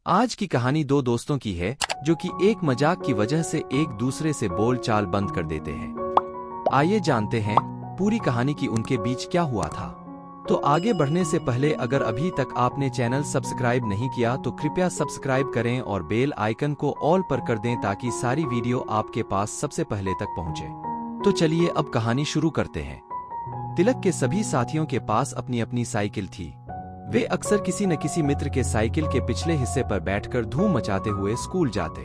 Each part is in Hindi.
आज की कहानी दो दोस्तों की है जो कि एक मजाक की वजह से एक दूसरे से बोल चाल बंद कर देते हैं। आइए जानते हैं पूरी कहानी की उनके बीच क्या हुआ था। तो आगे बढ़ने से पहले अगर अभी तक आपने चैनल सब्सक्राइब नहीं किया तो कृपया सब्सक्राइब करें और बेल आइकन को ऑल पर कर दें ताकि सारी वीडियो आपके पास सबसे पहले तक पहुंचे। तो चलिए अब कहानी शुरू करते हैं। तिलक के सभी साथियों के पास अपनी अपनी साइकिल थी। वे अक्सर किसी न किसी मित्र के साइकिल के पिछले हिस्से पर बैठकर धूम मचाते हुए स्कूल जाते।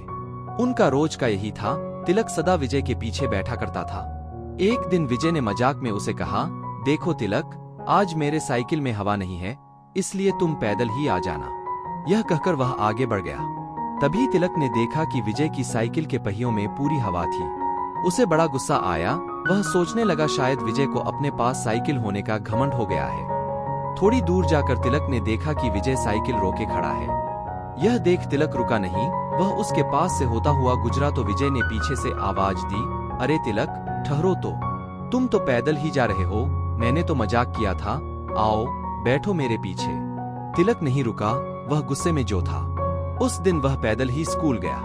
उनका रोज का यही था। तिलक सदा विजय के पीछे बैठा करता था। एक दिन विजय ने मजाक में उसे कहा, देखो तिलक, आज मेरे साइकिल में हवा नहीं है, इसलिए तुम पैदल ही आ जाना। यह कहकर वह आगे बढ़ गया। तभी तिलक ने देखा कि विजय की साइकिल के पहियों में पूरी हवा थी। उसे बड़ा गुस्सा आया। वह सोचने लगा शायद विजय को अपने पास साइकिल होने का घमंड हो गया है। थोड़ी दूर जाकर तिलक ने देखा कि विजय साइकिल रोके खड़ा है। यह देख तिलक रुका नहीं, वह उसके पास से होता हुआ गुजरा तो विजय ने पीछे से आवाज दी, अरे तिलक, ठहरो तो, तुम तो पैदल ही जा रहे हो, मैंने तो मजाक किया था, आओ बैठो मेरे पीछे। तिलक नहीं रुका, वह गुस्से में जो था। उस दिन वह पैदल ही स्कूल गया।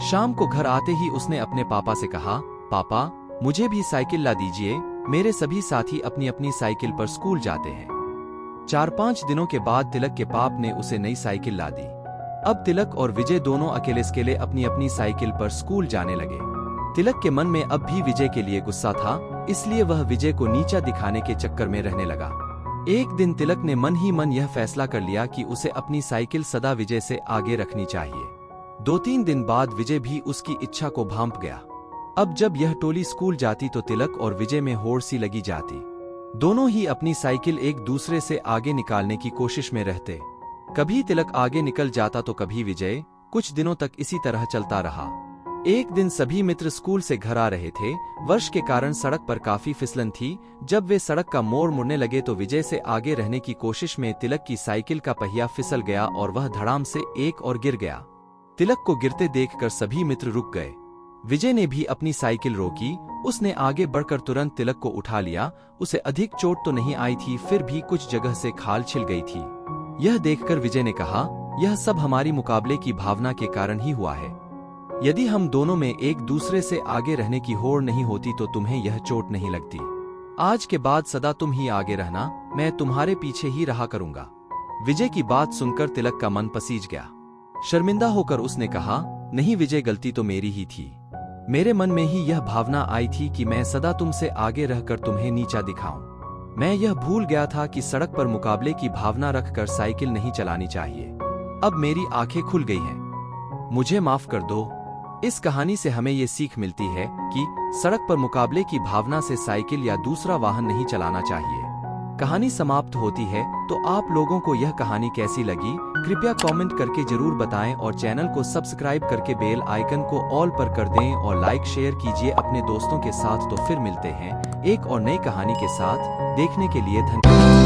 शाम को घर आते ही उसने अपने पापा से कहा, पापा मुझे भी साइकिल ला दीजिए, मेरे सभी साथी अपनी अपनी साइकिल पर स्कूल जाते हैं। 4-5 दिनों के बाद तिलक के बाप ने उसे नई साइकिल ला दी। अब तिलक और विजय दोनों अकेले अपनी अपनी साइकिल पर स्कूल जाने लगे। तिलक के मन में अब भी विजय के लिए गुस्सा था, इसलिए वह विजय को नीचा दिखाने के चक्कर में रहने लगा। एक दिन तिलक ने मन ही मन यह फैसला कर लिया कि उसे अपनी साइकिल सदा विजय से आगे रखनी चाहिए। 2-3 दिन बाद विजय भी उसकी इच्छा को भांप गया। अब जब यह टोली स्कूल जाती तो तिलक और विजय में होड़ सी लगी जाती। दोनों ही अपनी साइकिल एक दूसरे से आगे निकालने की कोशिश में रहते। कभी तिलक आगे निकल जाता तो कभी विजय। कुछ दिनों तक इसी तरह चलता रहा। एक दिन सभी मित्र स्कूल से घर आ रहे थे। वर्ष के कारण सड़क पर काफी फिसलन थी। जब वे सड़क का मोड़ मुड़ने लगे तो विजय से आगे रहने की कोशिश में तिलक की साइकिल का पहिया फिसल गया और वह धड़ाम से एक और गिर गया। तिलक को गिरते देखकर सभी मित्र रुक गए। विजय ने भी अपनी साइकिल रोकी। उसने आगे बढ़कर तुरंत तिलक को उठा लिया। उसे अधिक चोट तो नहीं आई थी, फिर भी कुछ जगह से खाल छिल गई थी। यह देखकर विजय ने कहा, यह सब हमारी मुकाबले की भावना के कारण ही हुआ है। यदि हम दोनों में एक दूसरे से आगे रहने की होड़ नहीं होती तो तुम्हें यह चोट नहीं लगती। आज के बाद सदा तुम ही आगे रहना, मैं तुम्हारे पीछे ही रहा करूंगा। विजय की बात सुनकर तिलक का मन पसीज गया। शर्मिंदा होकर उसने कहा, नहीं विजय, गलती तो मेरी ही थी। मेरे मन में ही यह भावना आई थी कि मैं सदा तुमसे आगे रहकर तुम्हें नीचा दिखाऊं। मैं यह भूल गया था कि सड़क पर मुकाबले की भावना रखकर साइकिल नहीं चलानी चाहिए। अब मेरी आंखें खुल गई हैं, मुझे माफ कर दो। इस कहानी से हमें ये सीख मिलती है कि सड़क पर मुकाबले की भावना से साइकिल या दूसरा वाहन नहीं चलाना चाहिए। कहानी समाप्त होती है। तो आप लोगों को यह कहानी कैसी लगी कृपया कमेंट करके जरूर बताएं और चैनल को सब्सक्राइब करके बेल आइकन को ऑल पर कर दें और लाइक शेयर कीजिए अपने दोस्तों के साथ। तो फिर मिलते हैं एक और नई कहानी के साथ। देखने के लिए धन्यवाद।